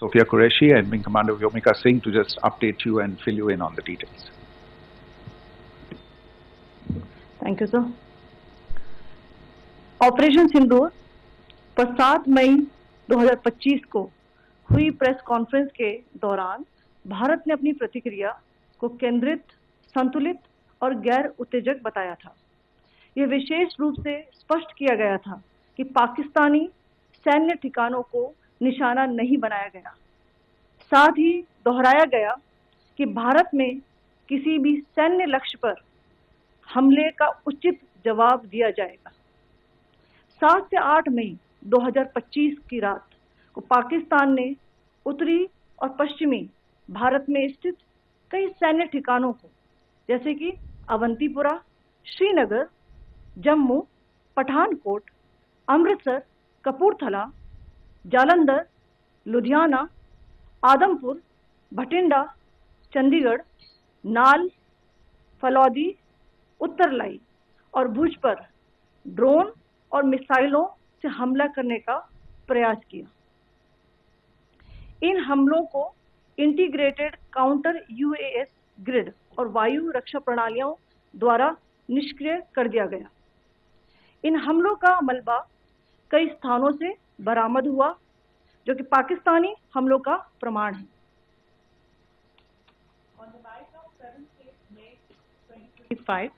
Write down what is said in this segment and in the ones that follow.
Sophia Qureshi and Wing Commander Vyomika Singh to just update you and fill you in on the details. Thank you, sir. Operation Sindoor पर 7 मई 2025 को हुई press conference के दौरान भारत ने अपनी प्रतिक्रिया को केंद्रित, संतुलित और गैर उत्तेजक बताया था। यह विशेष रूप से स्पष्ट किया गया था कि पाकिस्तानी सैन्य ठिकानों को निशाना नहीं बनाया गया। साथ ही दोहराया गया कि भारत में किसी भी सैन्य लक्ष्य पर हमले का उचित जवाब दिया जाएगा। 7 से 8 मई 2025 की रात को पाकिस्तान ने उत्तरी और पश्चिमी भारत में स्थित कई सैन्य ठिकानों को, जैसे कि अवंतीपुरा, श्रीनगर, जम्मू, पठानकोट, अमृतसर, कपूरथला, जालंधर, लुधियाना, आदमपुर, भटिंडा, चंडीगढ़, नाल, फलौदी, उत्तरलाई और भुज पर ड्रोन और मिसाइलों से हमला करने का प्रयास किया। इन हमलों को इंटीग्रेटेड काउंटर यूएएस ग्रिड और वायु रक्षा प्रणालियों द्वारा निष्क्रिय कर दिया गया। इन हमलों का मलबा कई स्थानों से बरामद हुआ, जो कि पाकिस्तानी हमलों का प्रमाण है। On the night of 7th May 2025,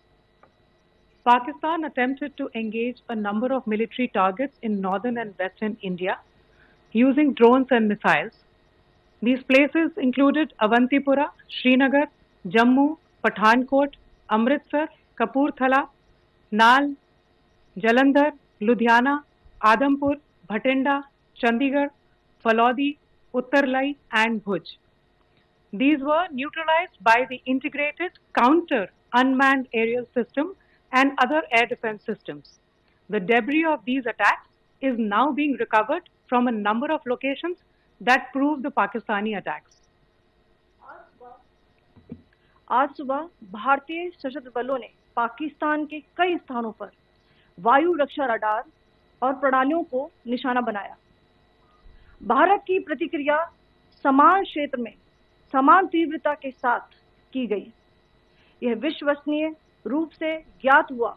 Pakistan attempted to engage a number of military targets in northern and western India using drones and missiles. These places included Avantipura, Srinagar, Jammu, Pathankot, Amritsar, Kapurthala, Nal, Jalandhar, Ludhiana, Adampur, Bhatinda, Chandigarh, Falodi, Uttarlai and Bhuj. These were neutralized by the integrated counter unmanned aerial system and other air defense systems. The debris of these attacks is now being recovered from a number of locations that prove the Pakistani attacks. आज सुबह भारतीय सशस्त्र बलों ने पाकिस्तान के कई स्थानों पर वायु रक्षा रडार और प्रणालियों को निशाना बनाया। भारत की प्रतिक्रिया समान क्षेत्र में समान तीव्रता के साथ की गई। यह विश्वसनीय रूप से ज्ञात हुआ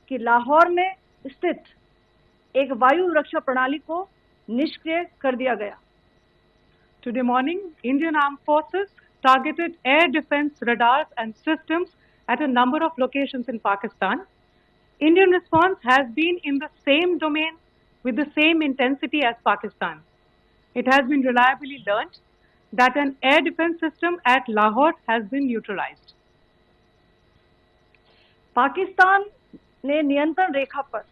कि लाहौर में स्थित एक वायु रक्षा प्रणाली को निष्क्रिय कर दिया गया। Today morning, Indian Armed Forces targeted air defense radars and systems at a number of locations in Pakistan. Indian response has been in the same domain with the same intensity as Pakistan. It has been reliably learnt that an air defense system at Lahore has been neutralized. Pakistan ने नियंत्रण रेखा पर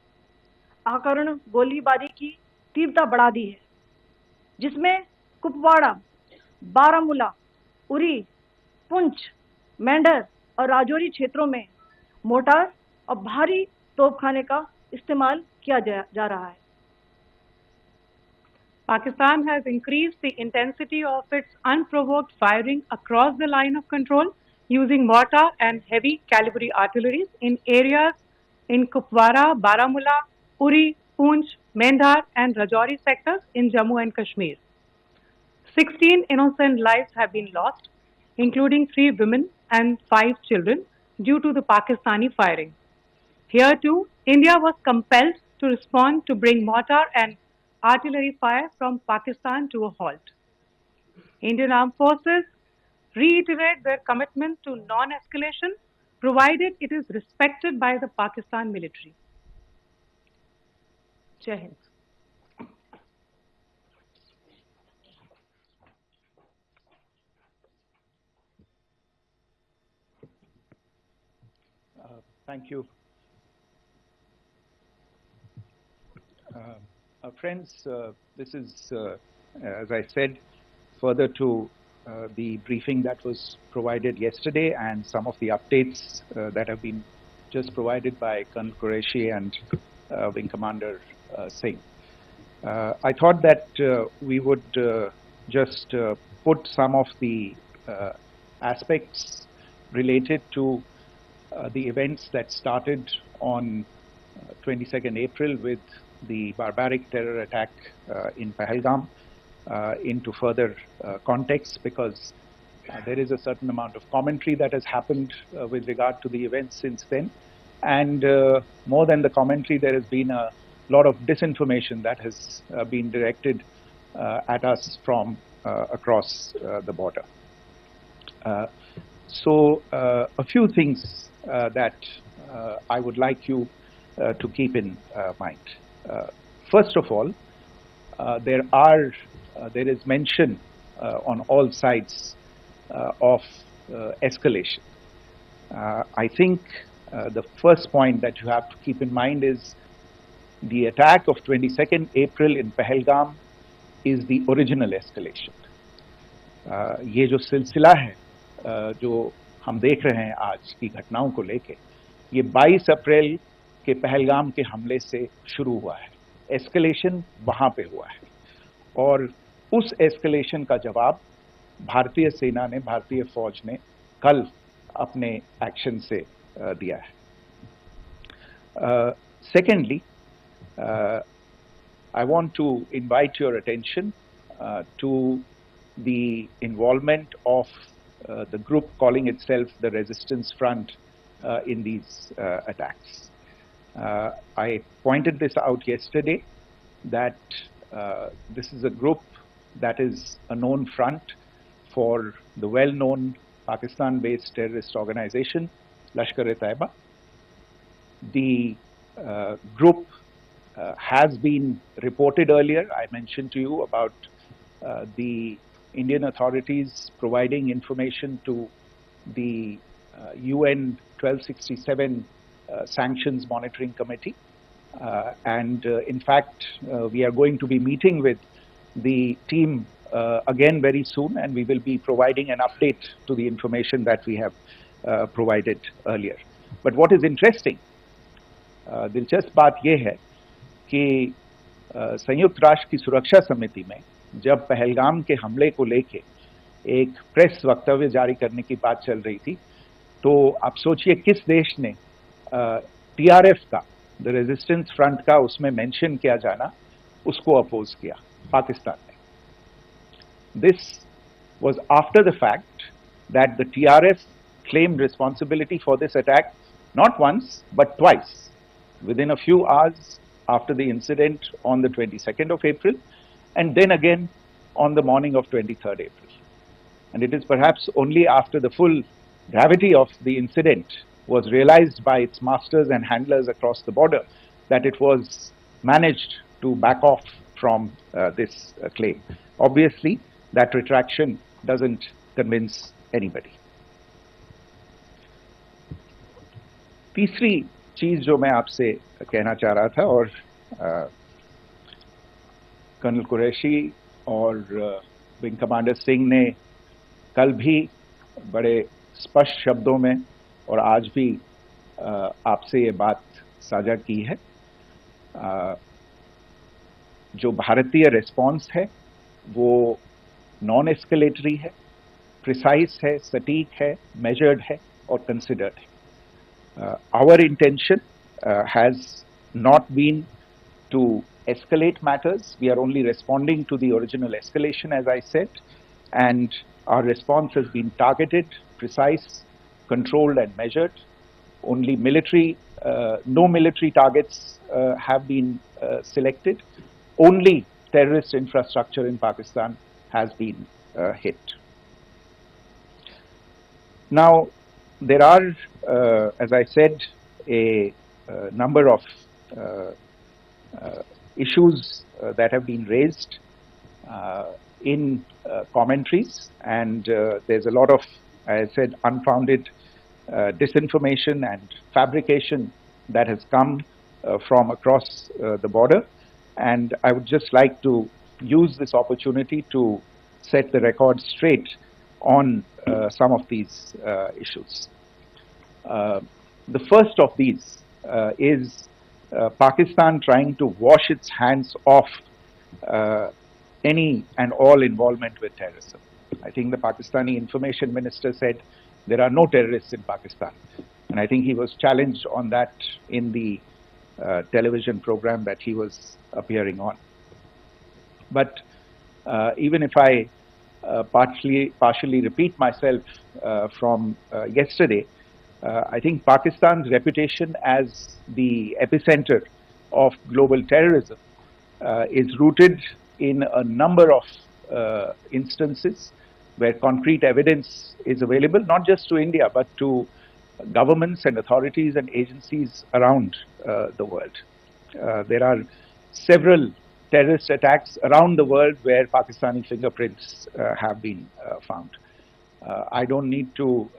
आकरण गोलीबारी की तीव्रता बढ़ा दी है, जिसमें कुपवाड़ा, बारामूला, उरी, पुंछ, मेंढर और राजौरी क्षेत्रों में मोर्टार और भारी तोपखाने का इस्तेमाल किया जा रहा है। Pakistan has increased the intensity of its unprovoked firing across the line of control using mortar and heavy caliber artillery in areas in Kupwara, Baramulla, Uri, Poonch, Mendhar and Rajouri sectors in Jammu and Kashmir. 16 innocent lives have been lost, including 3 women and 5 children, due to the Pakistani firing. Here too, India was compelled to respond to bring mortar and artillery fire from Pakistan to a halt. Indian Armed Forces reiterate their commitment to non-escalation, provided it is respected by the Pakistan military. Jai Hind. Thank you. Friends, this is, as I said, further to the briefing that was provided yesterday and some of the updates that have been just provided by Colonel Qureshi and Wing Commander Singh. I thought that we would just put some of the aspects related to the events that started on 22nd April with the barbaric terror attack in Pahalgam, into further context, because there is a certain amount of commentary that has happened with regard to the events since then. And more than the commentary, there has been a lot of disinformation that has been directed at us from across the border. So a few things that I would like you to keep in mind. First of all, there is mention on all sides of escalation. I think the first point that you have to keep in mind is the attack of 22nd April in Pahalgam is the original escalation. ये जो सिलसिला है जो हम देख रहे हैं आज की घटनाओं को लेके, ये 22 अप्रैल के पहलगाम के हमले से शुरू हुआ है. एस्केलेशन वहां पे हुआ है और उस एस्केलेशन का जवाब भारतीय सेना ने, भारतीय फौज ने कल अपने एक्शन से दिया है. Secondly, I want to invite your attention to the involvement of the group calling itself the Resistance Front in these attacks. I pointed this out yesterday that this is a group that is a known front for the well-known Pakistan-based terrorist organization, Lashkar-e-Taiba. The group has been reported earlier. I mentioned to you about the Indian authorities providing information to the UN 1267 Sanctions Monitoring Committee. And in fact, we are going to be meeting with the team again very soon, and we will be providing an update to the information that we have provided earlier. But what is interesting, दिलचस्प बात यह है कि संयुक्त राष्ट्र की सुरक्षा समिति में जब पहलगाम के हमले को लेके एक प्रेस वक्तव्य जारी करने की बात चल रही थी, तो आप सोचिए किस देश ने टीआरएफ का, द रेजिस्टेंस फ्रंट का उसमें मेंशन किया जाना, उसको अपोज किया, पाकिस्तान ने. This was after the fact that the TRF claimed responsibility for this attack not once but twice, within a few hours after the incident on the 22nd of April, and then again on the morning of 23rd April. And it is perhaps only after the full gravity of the incident was realized by its masters and handlers across the border that it was managed to back off from this claim. Obviously, that retraction doesn't convince anybody. तीसरी चीज जो मैं आपसे कहना चाह रहा था, और कर्नल कुरैशी और विंग कमांडर सिंह ने कल भी बड़े स्पष्ट शब्दों में और आज भी आपसे ये बात साझा की है. जो भारतीय रिस्पॉन्स है वो नॉन एस्केलेटरी है, प्रिसाइज है, सटीक है, मेजर्ड है और कंसिडर्ड है. Our intention has not been to escalate matters. We are only responding to the original escalation, as I said, and our response has been targeted, precise, controlled and measured. Only no military targets have been selected. Only terrorist infrastructure in Pakistan has been hit. Now, there are, as I said, a number of issues that have been raised in commentaries, and there's a lot of, as I said, unfounded disinformation and fabrication that has come from across the border. And I would just like to use this opportunity to set the record straight on some of these issues. The first of these is Pakistan trying to wash its hands off any and all involvement with terrorism. I think the Pakistani information minister said there are no terrorists in Pakistan, and I think he was challenged on that in the television program that he was appearing on. But Even if I partially repeat myself from yesterday, I think Pakistan's reputation as the epicenter of global terrorism is rooted in a number of instances where concrete evidence is available, not just to India, but to governments and authorities and agencies around the world. There are several terrorist attacks around the world where Pakistani fingerprints have been found. I don't need to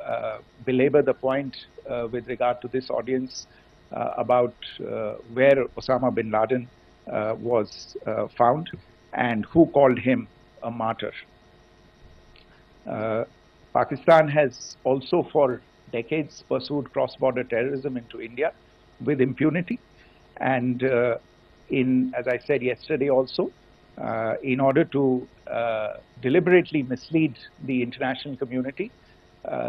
belabor the point with regard to this audience about where Osama bin Laden was found and who called him a martyr. Pakistan has also for decades pursued cross-border terrorism into India with impunity. And as I said yesterday also, in order to deliberately mislead the international community,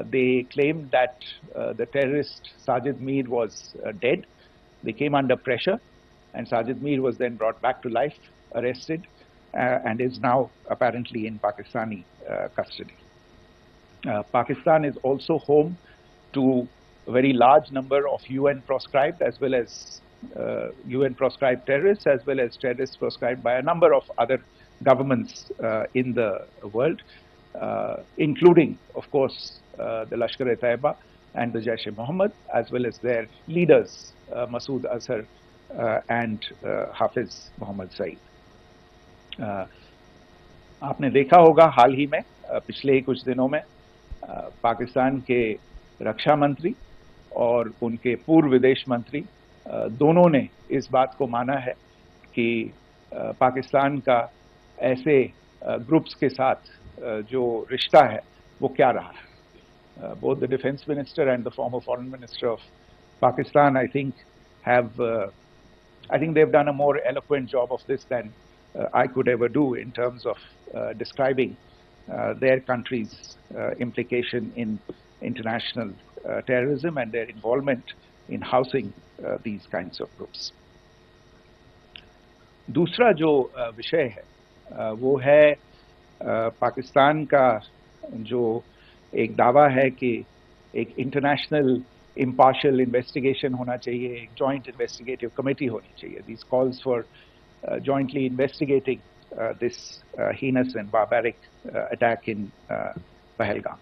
they claimed that the terrorist Sajid Mir was dead. They came under pressure, and Sajid Mir was then brought back to life, arrested, and is now apparently in Pakistani custody. Pakistan is also home to a very large number of UN proscribed as well as UN proscribed terrorists, as well as terrorists proscribed by a number of other governments in the world, including, of course, the Lashkar-e-Taiba and the Jaish-e-Mohammed, as well as their leaders, Masood Azhar and Hafiz Mohammed Saeed. आपने देखा होगा हाल ही में पिछले कुछ दिनों में पाकिस्तान के रक्षा मंत्री और उनके पूर्व विदेश मंत्री दोनों ने इस बात को माना है कि पाकिस्तान का ऐसे ग्रुप्स के साथ जो रिश्ता है वो क्या रहा है. Both the defense minister and the former foreign minister of Pakistan, I think they've done a more eloquent job of this than I could ever do in terms of describing their country's implication in international terrorism and their involvement in housing these kinds of groups. दूसरा जो विषय है वो है पाकिस्तान का जो एक दावा है कि एक इंटरनेशनल impartial investigation होना चाहिए, एक joint investigative committee होनी चाहिए. These calls for jointly investigating this heinous and barbaric attack in Pahalgam.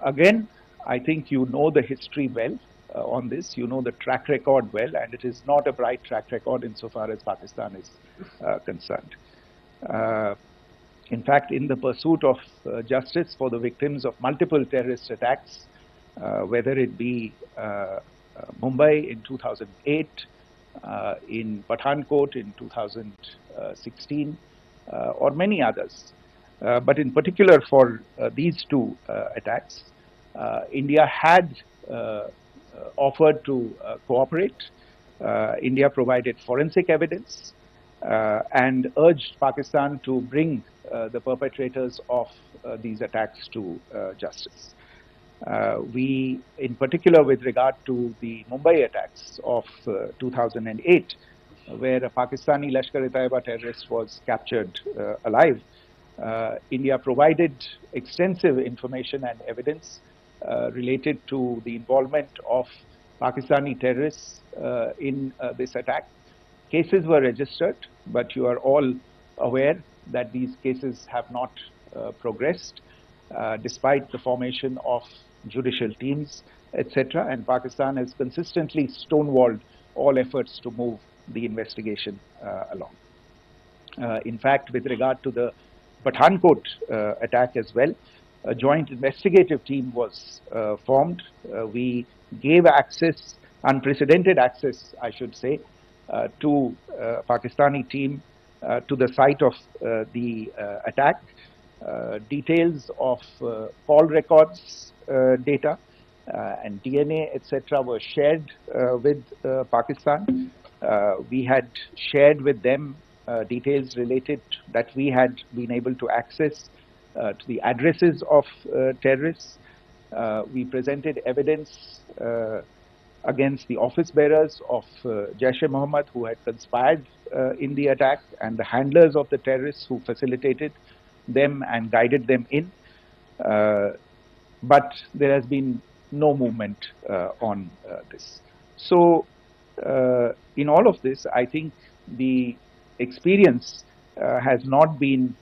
Again, I think you know the history well on this. You know the track record well, and it is not a bright track record insofar as Pakistan is concerned. In fact, in the pursuit of justice for the victims of multiple terrorist attacks, whether it be Mumbai in 2008, in Pathankot in 2016, or many others. But in particular for these two attacks, India had offered to cooperate. India provided forensic evidence and urged Pakistan to bring the perpetrators of these attacks to justice. We, in particular with regard to the Mumbai attacks of 2008, where a Pakistani Lashkar-e-Taiba terrorist was captured alive, India provided extensive information and evidence related to the involvement of Pakistani terrorists in this attack. Cases were registered, but you are all aware that these cases have not progressed, despite the formation of judicial teams, etc. And Pakistan has consistently stonewalled all efforts to move the investigation along. In fact, with regard to the Pathankot attack as well, a joint investigative team was formed. We gave access, unprecedented access, I should say, to Pakistani team to the site of the attack. Details of call records data and DNA, etc., were shared with Pakistan. We had shared with them details related that we had been able to access to the addresses of terrorists. We presented evidence against the office bearers of Jaish-e-Mohammed who had conspired in the attack, and the handlers of the terrorists who facilitated them and guided them in. But there has been no movement on this. So, in all of this, I think the experience has not been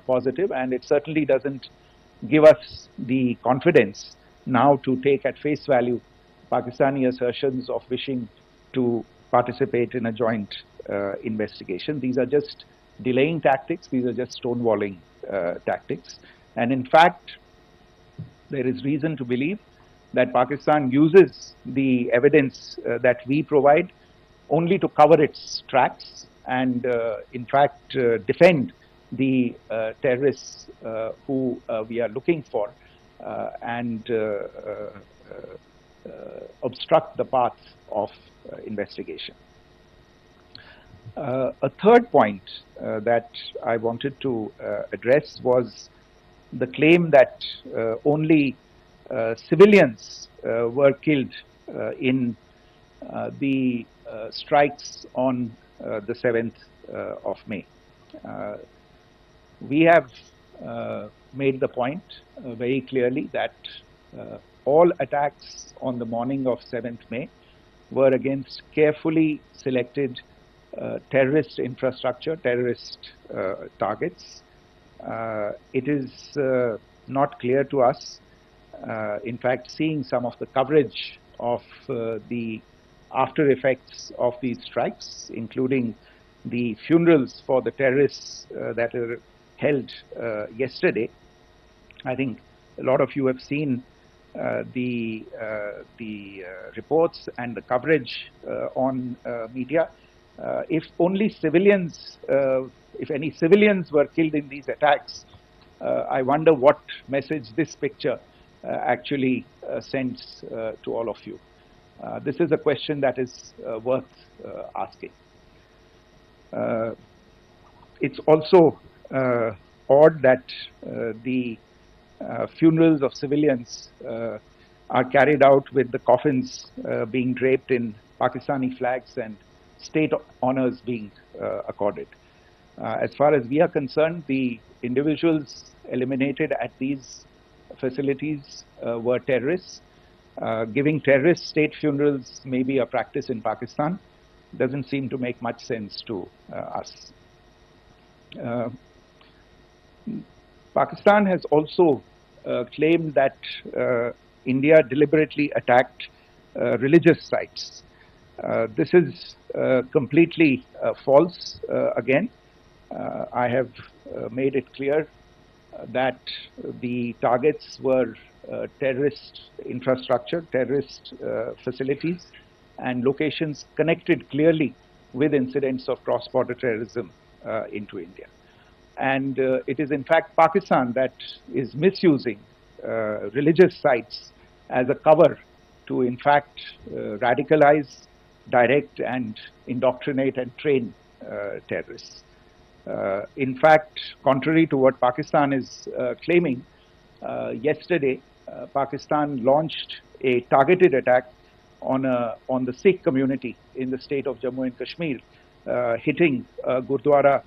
positive, and it certainly doesn't give us the confidence now to take at face value Pakistani assertions of wishing to participate in a joint investigation. These are just delaying tactics, these are just stonewalling tactics. And in fact, there is reason to believe that Pakistan uses the evidence that we provide only to cover its tracks and, in fact, defend the terrorists who we are looking for and obstruct the path of investigation. A third point that I wanted to address was the claim that only civilians were killed in the strikes on the 7th of May. We have made the point very clearly that all attacks on the morning of 7th May were against carefully selected terrorist infrastructure, terrorist targets. It is not clear to us, in fact, seeing some of the coverage of the after effects of these strikes, including the funerals for the terrorists that were held yesterday. I think a lot of you have seen the reports and the coverage on media. If only civilians, if any civilians were killed in these attacks, I wonder what message this picture actually sends to all of you. This is a question that is worth asking. It's also odd that the funerals of civilians are carried out with the coffins being draped in Pakistani flags and state honors being accorded. As far as we are concerned, the individuals eliminated at these facilities were terrorists. Giving terrorist state funerals may be a practice in Pakistan. Doesn't seem to make much sense to us. Pakistan has also claimed that India deliberately attacked religious sites. This is completely false again. I have made it clear that the targets were terrorist infrastructure, terrorist facilities, and locations connected clearly with incidents of cross-border terrorism into India. And it is in fact Pakistan that is misusing religious sites as a cover to in fact radicalize, direct and indoctrinate and train terrorists. In fact, contrary to what Pakistan is claiming, yesterday Pakistan launched a targeted attack on the Sikh community in the state of Jammu and Kashmir, hitting Gurdwara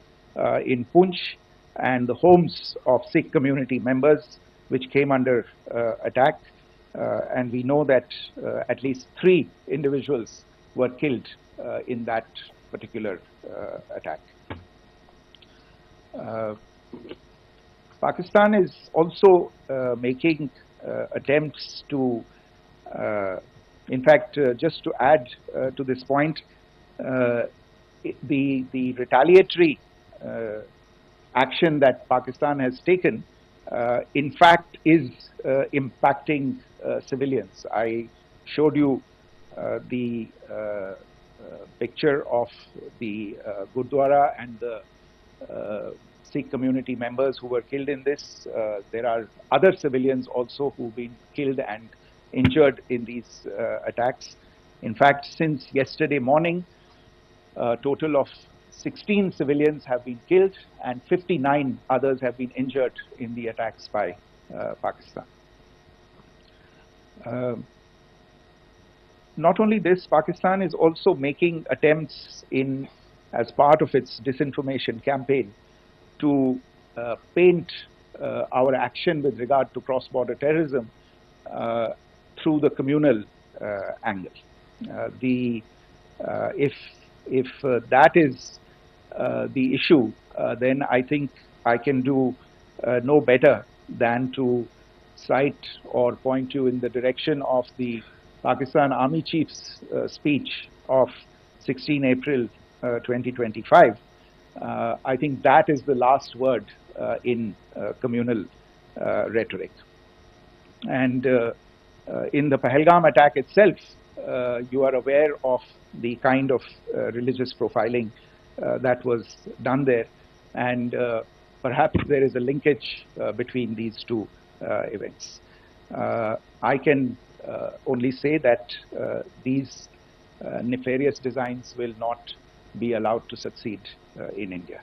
in Poonch and the homes of Sikh community members, which came under attack. And we know that at least 3 individuals were killed in that particular attack. Pakistan is also making attempts to, in fact, just to add to this point, the retaliatory action that Pakistan has taken, in fact, is impacting civilians. I showed you the picture of the Gurdwara and the Sikh community members who were killed in this. There are other civilians also who've been killed and injured in these attacks. In fact, since yesterday morning, a total of 16 civilians have been killed and 59 others have been injured in the attacks by Pakistan. not only this, Pakistan is also making attempts as part of its disinformation campaign to paint our action with regard to cross-border terrorism through the communal angle. If that is the issue, then I think I can do no better than to cite or point you in the direction of the Pakistan Army Chief's speech of 16 April 2025. I think that is the last word in communal rhetoric. And in the Pahalgam attack itself, you are aware of the kind of religious profiling that was done there. And perhaps there is a linkage between these two events. I can only say that these nefarious designs will not be allowed to succeed in India.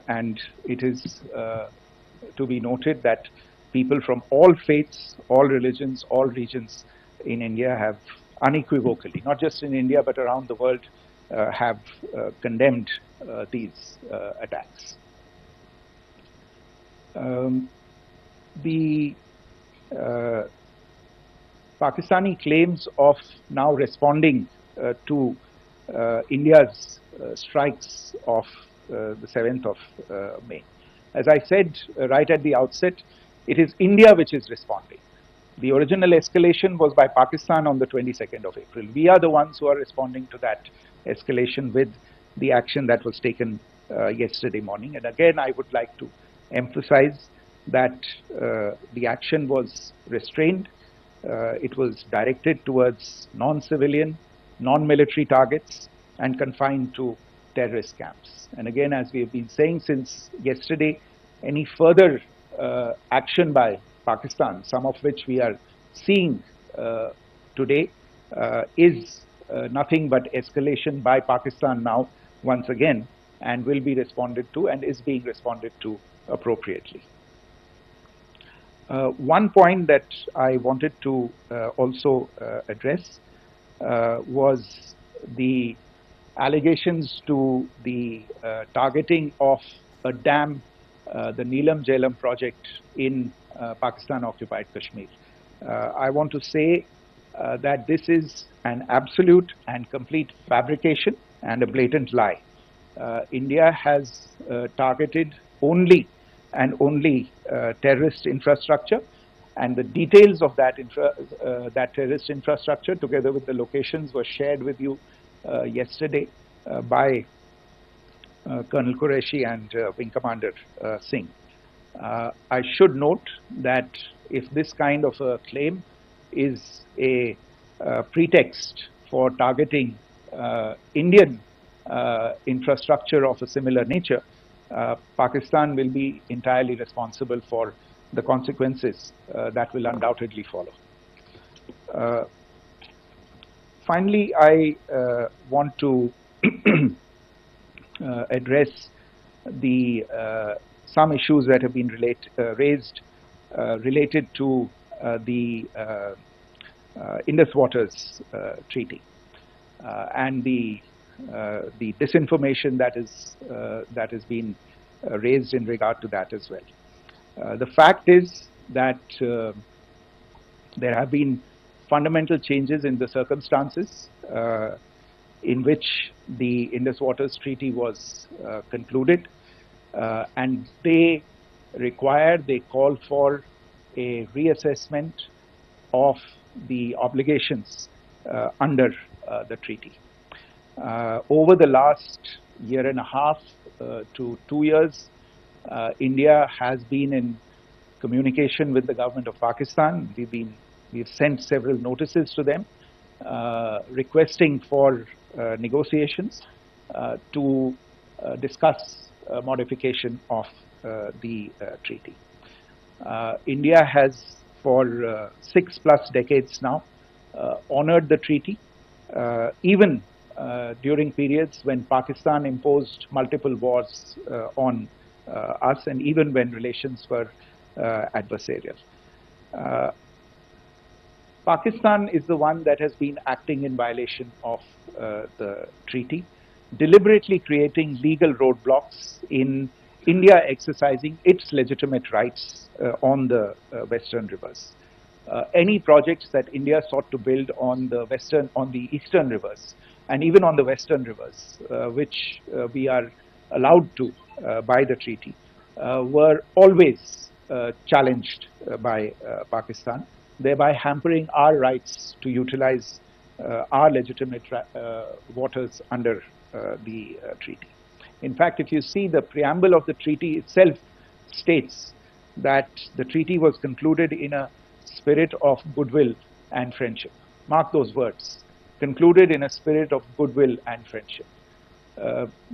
And it is to be noted that people from all faiths, all religions, all regions in India have unequivocally, not just in India but around the world, have condemned these attacks. The Pakistani claims of now responding to India's strikes of the 7th of May. As I said right at the outset, it is India which is responding. The original escalation was by Pakistan on the 22nd of April. We are the ones who are responding to that escalation with the action that was taken yesterday morning. And again, I would like to emphasize that the action was restrained. It was directed towards non-civilian, non-military targets and confined to terrorist camps. And again, as we have been saying since yesterday, any further action by Pakistan, some of which we are seeing today, is nothing but escalation by Pakistan now, once again, and will be responded to and is being responded to appropriately. One point that I wanted to also address was the allegations to the targeting of a dam, the Neelam Jhelum project in Pakistan-occupied Kashmir. I want to say that this is an absolute and complete fabrication and a blatant lie. India has targeted only and only terrorist infrastructure, and the details of that terrorist infrastructure, together with the locations, were shared with you yesterday by Colonel Qureshi and Wing Commander Singh. I should note that if this kind of a claim is a pretext for targeting Indian infrastructure of a similar nature, Pakistan will be entirely responsible for the consequences that will undoubtedly follow. Finally, I want to address some issues that have been raised related to the Indus Waters Treaty and the disinformation that has been raised in regard to that as well. The fact is that there have been fundamental changes in the circumstances in which the Indus Waters Treaty was concluded, and they call for a reassessment of the obligations under the treaty. Over the last year and a half to 2 years, India has been in communication with the government of Pakistan. We've sent several notices to them requesting for negotiations to discuss modification of the treaty. India has for 6+ decades now honored the treaty, even during periods when Pakistan imposed multiple wars on us, and even when relations were adversarial. Pakistan is the one that has been acting in violation of the treaty, deliberately creating legal roadblocks in India exercising its legitimate rights on the western rivers. Any projects that India sought to build on the eastern rivers, and even on the western rivers, which we are allowed to by the treaty, were always challenged by Pakistan, thereby hampering our rights to utilize our legitimate waters under the treaty. In fact, if you see, the preamble of the treaty itself states that the treaty was concluded in a spirit of goodwill and friendship. Mark those words, concluded in a spirit of goodwill and friendship.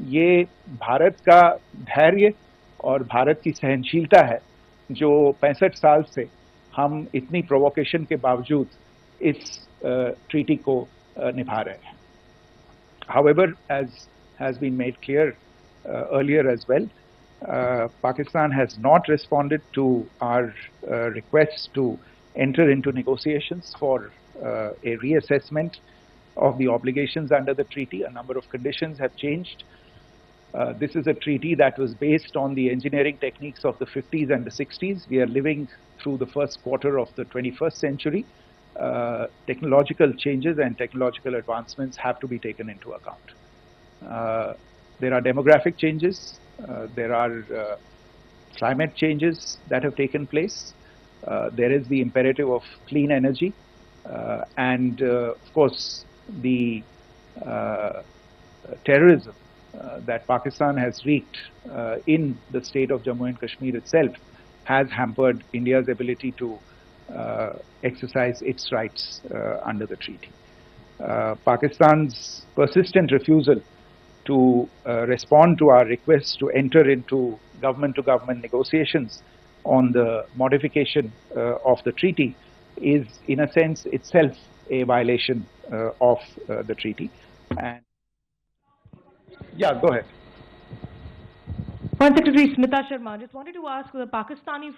ये भारत का धैर्य और भारत की सहनशीलता है जो 65 साल से हम इतनी प्रोवोकेशन के बावजूद इस ट्रीटी को निभा रहे हैं. However, as has been made clear earlier as well, Pakistan has not responded to our requests to enter into negotiations for a reassessment of the obligations under the treaty. A number of conditions have changed. This is a treaty that was based on the engineering techniques of the 50s and the 60s. We are living through the first quarter of the 21st century. Technological changes and technological advancements have to be taken into account. There are demographic changes. There are climate changes that have taken place. There is the imperative of clean energy. And of course, the terrorism that Pakistan has wreaked in the state of Jammu and Kashmir itself has hampered India's ability to exercise its rights under the treaty. Pakistan's persistent refusal to respond to our requests to enter into government-to-government negotiations on the modification of the treaty is, in a sense, itself a violation of the treaty. And yeah, go ahead. Foreign Secretary Smita Sharma, just wanted to ask, the Pakistani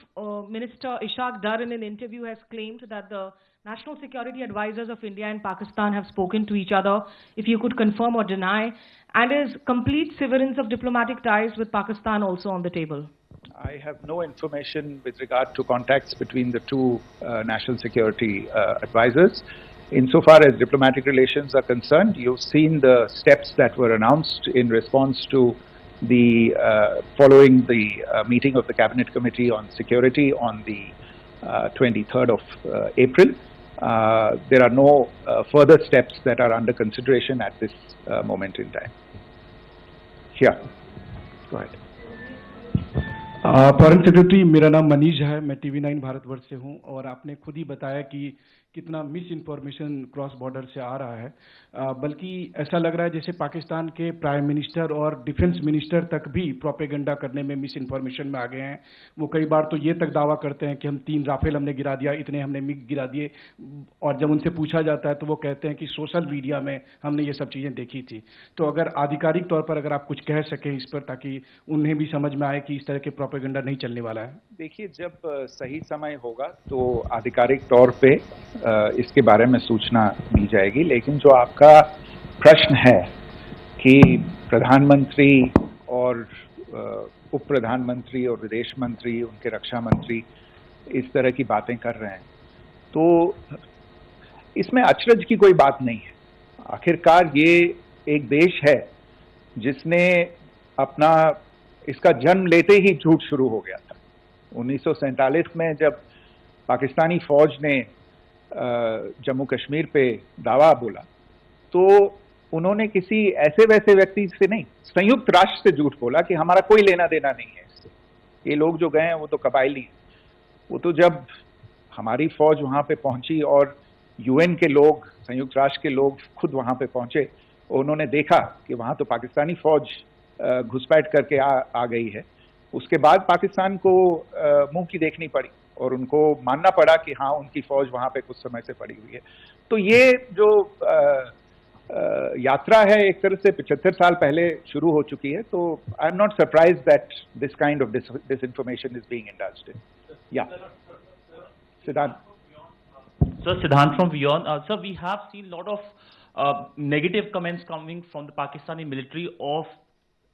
Minister Ishaq Dar in an interview has claimed that the National Security Advisors of India and Pakistan have spoken to each other. If you could confirm or deny, and is complete severance of diplomatic ties with Pakistan also on the table? I have no information with regard to contacts between the two national security advisors. Insofar as diplomatic relations are concerned, you've seen the steps that were announced in response to the following the meeting of the Cabinet Committee on Security on the 23rd of April. There are no further steps that are under consideration at this moment in time. Yeah, go ahead. Foreign secretary, मेरा नाम मनीष है, मैं TV9 Bharatvarsh से हूं, और आपने खुद ही बताया कि कितना मिस इन्फॉर्मेशन क्रॉस बॉर्डर से आ रहा है, बल्कि ऐसा लग रहा है जैसे पाकिस्तान के प्राइम मिनिस्टर और डिफेंस मिनिस्टर तक भी प्रोपेगेंडा करने में मिस इन्फॉर्मेशन में आ गए हैं. वो कई बार तो ये तक दावा करते हैं कि हम 3 राफेल हमने गिरा दिया, इतने हमने मिग गिरा दिए, और जब उनसे पूछा जाता है तो वो कहते हैं कि सोशल मीडिया में हमने ये सब चीज़ें देखी थी. तो अगर आधिकारिक तौर पर अगर आप कुछ कह सकें इस पर, ताकि उन्हें भी समझ में आए कि इस तरह के प्रोपेगेंडा नहीं चलने वाला है. देखिए, जब सही समय होगा तो आधिकारिक तौर पे इसके बारे में सूचना दी जाएगी. लेकिन जो आपका प्रश्न है कि प्रधानमंत्री और उप प्रधानमंत्री और विदेश मंत्री, उनके रक्षा मंत्री इस तरह की बातें कर रहे हैं, तो इसमें अचरज की कोई बात नहीं है. आखिरकार ये एक देश है जिसने अपना, इसका जन्म लेते ही झूठ शुरू हो गया था. 1947 में जब पाकिस्तानी फौज ने जम्मू कश्मीर पे दावा बोला, तो उन्होंने किसी ऐसे वैसे व्यक्ति से नहीं, संयुक्त राष्ट्र से झूठ बोला कि हमारा कोई लेना देना नहीं है इससे. ये लोग जो गए हैं वो तो कबायली हैं. वो तो जब हमारी फौज वहां पे पहुंची और UN के लोग, संयुक्त राष्ट्र के लोग खुद वहां पे पहुंचे, उन्होंने देखा कि वहां तो पाकिस्तानी फौज घुसपैठ करके आ गई है, उसके बाद पाकिस्तान को मुंह की देखनी पड़ी और उनको मानना पड़ा कि हाँ, उनकी फौज वहां पे कुछ समय से पड़ी हुई है. तो ये जो यात्रा है एक तरह से 75 साल पहले शुरू हो चुकी है. तो I am not surprised that this kind of disinformation is being indulged in. या सिद्धांत. So Siddhant from Beyond. Sir, we have seen a lot of negative comments coming from the Pakistani military of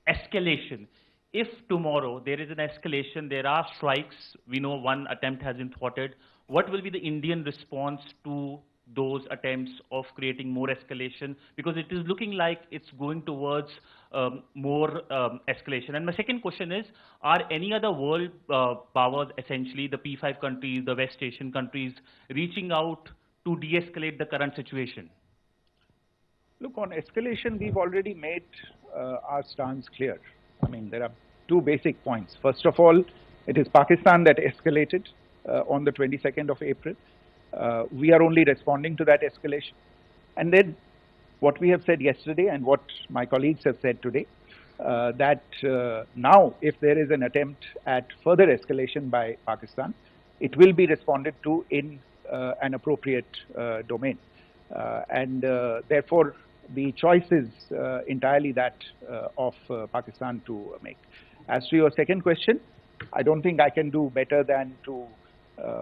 escalation. If tomorrow there is an escalation, there are strikes, we know one attempt has been thwarted, what will be the Indian response to those attempts of creating more escalation? Because it is looking like it's going towards more escalation. And my second question is, are any other world powers, essentially the P5 countries, the West Asian countries, reaching out to de-escalate the current situation? Look, on escalation, we've already made our stance clear. I mean, there are two basic points. First of all, it is Pakistan that escalated on the 22nd of April. We are only responding to that escalation. And then what we have said yesterday and what my colleagues have said today, that now if there is an attempt at further escalation by Pakistan, it will be responded to in an appropriate domain. And therefore, the choice is entirely that of Pakistan to make. As to your second question, I don't think I can do better than to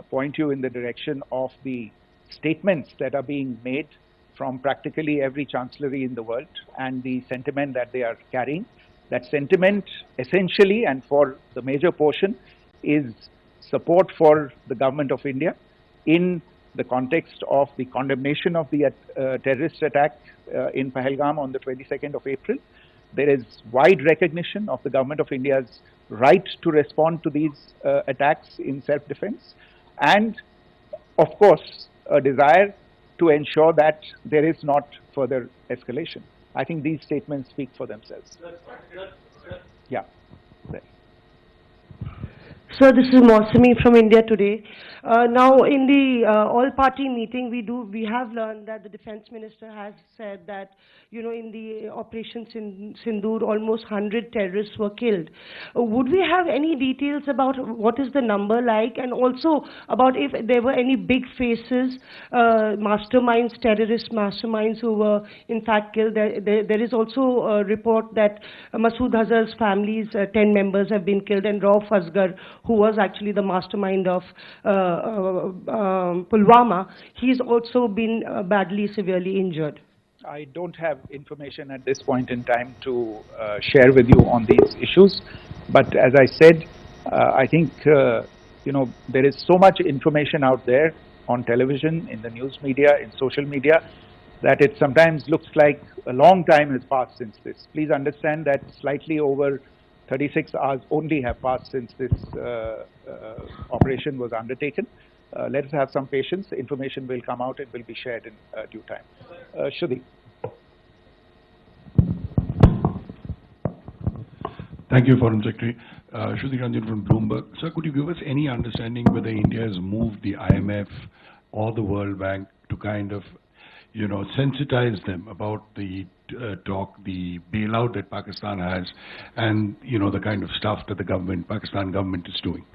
point you in the direction of the statements that are being made from practically every chancellery in the world and the sentiment that they are carrying. That sentiment essentially and for the major portion is support for the government of India in the context of the condemnation of the terrorist attack in Pahalgam on the 22nd of April. There is wide recognition of the government of India's right to respond to these attacks in self-defense, and of course a desire to ensure that there is not further escalation. I think these statements speak for themselves. Yeah. Sir, this is Mausami from India Today. Now, in the all-party meeting, we have learned that the defense minister has said that, you know, in the operations in Sindoor, almost 100 terrorists were killed. Would we have any details about what is the number like, and also about if there were any big faces, masterminds, terrorist masterminds who were in fact killed? There is also a report that Masood Azhar's family's 10 members have been killed, and Rauf Asghar, who was actually the mastermind of Pulwama, he's also been badly, severely injured. I don't have information at this point in time to share with you on these issues, but as I said, I think you know, there is so much information out there on television, in the news media, in social media, that it sometimes looks like a long time has passed since this. Please understand that slightly over 36 hours only have passed since this operation was undertaken. Let us have some patience. Information will come out. It will be shared in due time. Shruti. Thank you, Foreign Secretary. Shruti Ranjan from Bloomberg. Sir, could you give us any understanding whether India has moved the IMF or the World Bank to kind of, you know, sensitize them about the the bailout that Pakistan has, and, you know, the kind of stuff that the Pakistan government is doing?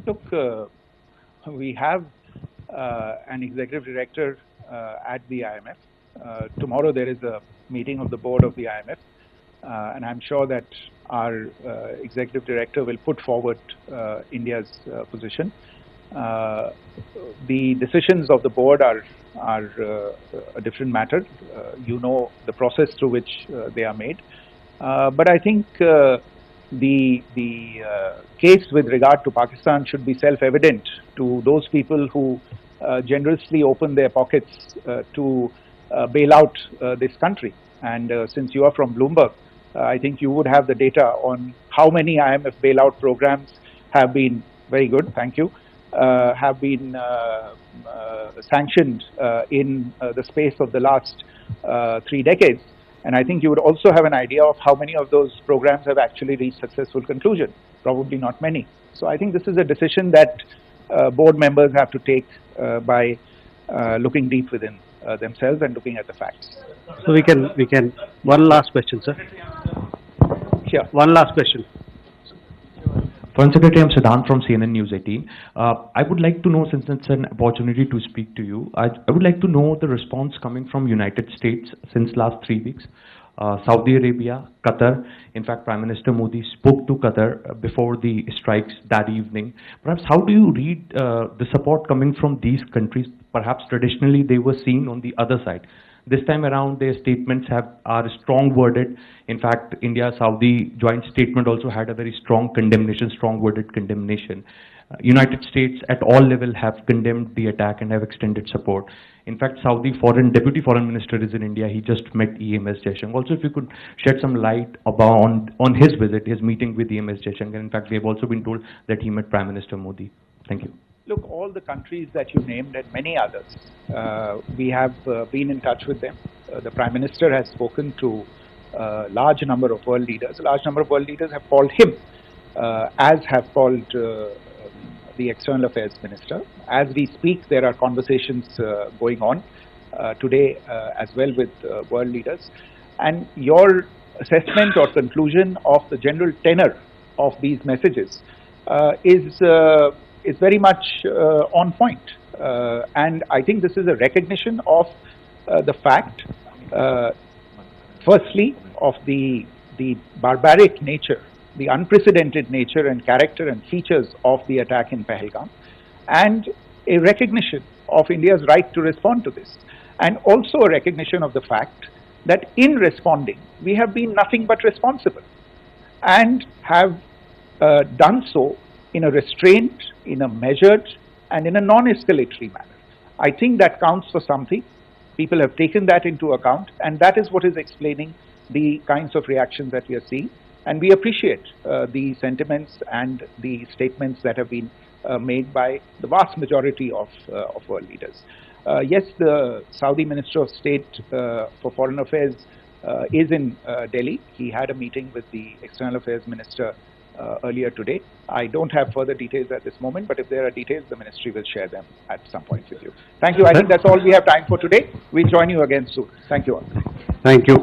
Look, we have an executive director at the IMF. Tomorrow there is a meeting of the board of the IMF, and I'm sure that our executive director will put forward India's position. The decisions of the board are a different matter. You know the process through which they are made. But I think the case with regard to Pakistan should be self-evident to those people who generously open their pockets to bail out this country. And since you are from Bloomberg, I think you would have the data on how many IMF bailout programs have been, very good, thank you, have been sanctioned in the space of the last 3 decades. And I think you would also have an idea of how many of those programs have actually reached successful conclusion. Probably not many. So I think this is a decision that board members have to take by looking deep within themselves and looking at the facts. So we can, one last question, sir. Sure. One last question. Foreign Secretary, I'm Siddhant from CNN News 18. I would like to know, since it's an opportunity to speak to you, I would like to know the response coming from United States since last 3 weeks. Saudi Arabia, Qatar. In fact, Prime Minister Modi spoke to Qatar before the strikes that evening. Perhaps how do you read the support coming from these countries, perhaps traditionally they were seen on the other side. This time around, their statements are strong worded. In fact, India-Saudi joint statement also had a very strong condemnation, strong worded condemnation. United States at all level have condemned the attack and have extended support. In fact, Saudi Deputy Foreign Minister is in India. He just met EMS Jaishankar. Also, if you could shed some light on his visit, his meeting with EMS Jaishankar. In fact, we have also been told that he met Prime Minister Modi. Thank you. Look, all the countries that you named and many others, we have been in touch with them. The Prime Minister has spoken to a large number of world leaders. A large number of world leaders have called him, as have called the External Affairs Minister. As we speak, there are conversations going on today as well with world leaders. And your assessment or conclusion of the general tenor of these messages is very much on point. And I think this is a recognition of the fact, firstly, of the barbaric nature, the unprecedented nature and character and features of the attack in Pahalgam, and a recognition of India's right to respond to this, and also a recognition of the fact that in responding, we have been nothing but responsible and have done so in a restrained, in a measured, and in a non-escalatory manner. I think that counts for something. People have taken that into account, and that is what is explaining the kinds of reactions that we are seeing. And we appreciate the sentiments and the statements that have been made by the vast majority of world leaders. Yes, the Saudi Minister of State for Foreign Affairs is in Delhi. He had a meeting with the External Affairs Minister earlier today. I don't have further details at this moment, but if there are details, the Ministry will share them at some point with you. Thank you. I think that's all we have time for today. We'll join you again soon. Thank you all. Thank you.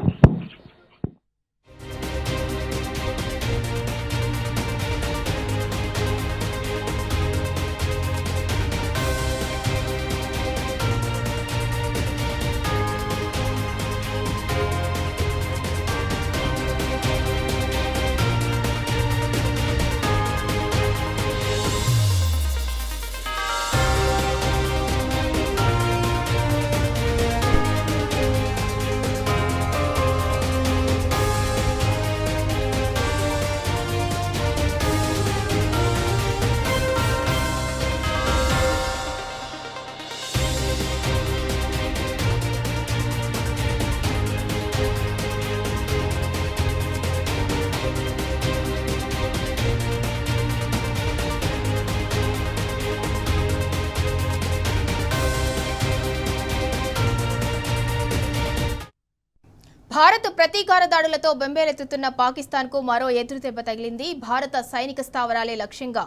Bharat ప్రతీకార దాడులతో బెంబేలెత్తుతున్న పాకిస్తాన్కు మరో ఎదురుదెబ్బ తగిలింది. భారత సైనిక స్థావరాలే లక్ష్యంగా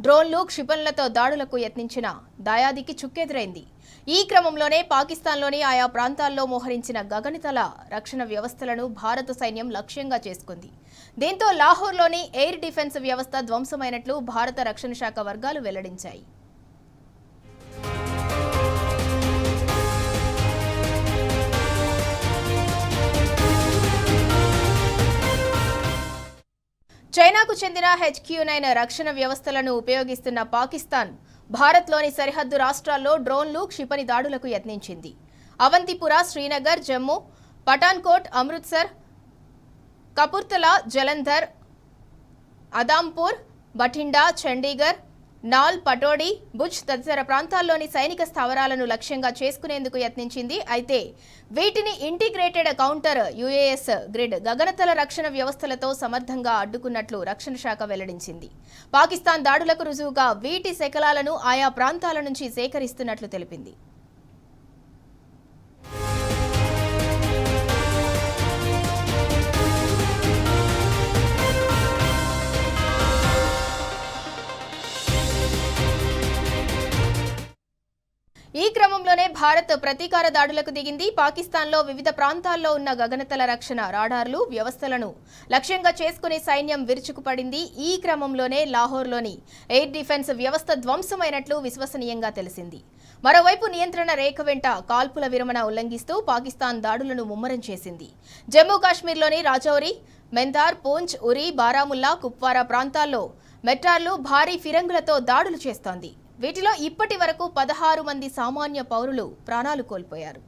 డ్రోన్లు, క్షిపణులతో దాడులకు యత్నించిన దాయాదికి చుక్కెదురైంది. ఈ క్రమంలోనే పాకిస్తాన్లోని ఆయా ప్రాంతాల్లో మోహరించిన గగనతల రక్షణ వ్యవస్థలను భారత సైన్యం లక్ష్యంగా చేసుకుంది. దీంతో లాహోర్లోని ఎయిర్ డిఫెన్స్ వ్యవస్థ ధ్వంసమైనట్లు భారత రక్షణ శాఖ వర్గాలు వెల్లడించాయి. చైనాకు చెందిన HQ-9 రక్షణ వ్యవస్థలను ఉపయోగిస్తున్న పాకిస్తాన్ భారత్లోని సరిహద్దు రాష్ట్రాల్లో డ్రోన్లు, క్షిపణి దాడులకు యత్నించింది. అవంతిపుర, శ్రీనగర్, జమ్మూ, పఠాన్కోట్, అమృత్సర్, కపుర్తలా, జలంధర్, అదాంపూర్, బఠిండా, చండీగఢ్, నాల్, పటోడి, భుజ్ తదితర ప్రాంతాల్లోని సైనిక స్థావరాలను లక్ష్యంగా చేసుకునేందుకు యత్నించింది. అయితే వీటిని ఇంటిగ్రేటెడ్ కౌంటర్ UAS గ్రిడ్ గగనతల రక్షణ వ్యవస్థలతో సమర్థంగా అడ్డుకున్నట్లు రక్షణ శాఖ వెల్లడించింది. పాకిస్తాన్ దాడులకు రుజువుగా వీటి శకలాలను ఆయా ప్రాంతాల నుంచి సేకరిస్తున్నట్లు తెలిపింది. ఈ క్రమంలోనే భారత్ ప్రతీకార దాడులకు దిగింది. పాకిస్తాన్లో వివిధ ప్రాంతాల్లో ఉన్న గగనతల రక్షణ రాడార్లు వ్యవస్థలను లక్ష్యంగా చేసుకుని సైన్యం విరుచుకుపడింది. ఈ క్రమంలోనే లాహోర్లోని ఎయిర్ డిఫెన్స్ వ్యవస్థ ధ్వంసమైనట్లు విశ్వసనీయంగా తెలిసింది. మరోవైపు నియంత్రణ రేఖ వెంట కాల్పుల విరమణ ఉల్లంఘిస్తూ పాకిస్తాన్ దాడులను ముమ్మరం చేసింది. జమ్మూ కాశ్మీర్లోని రాజౌరి, మెందార్, పూంచ్, ఉరి, బారాముల్లా, కుప్వారా ప్రాంతాల్లో మెట్రార్లు, భారీ ఫిరంగులతో దాడులు చేస్తోంది. వీటిలో ఇప్పటి వరకు 16 మంది సామాన్య పౌరులు ప్రాణాలు కోల్పోయారు.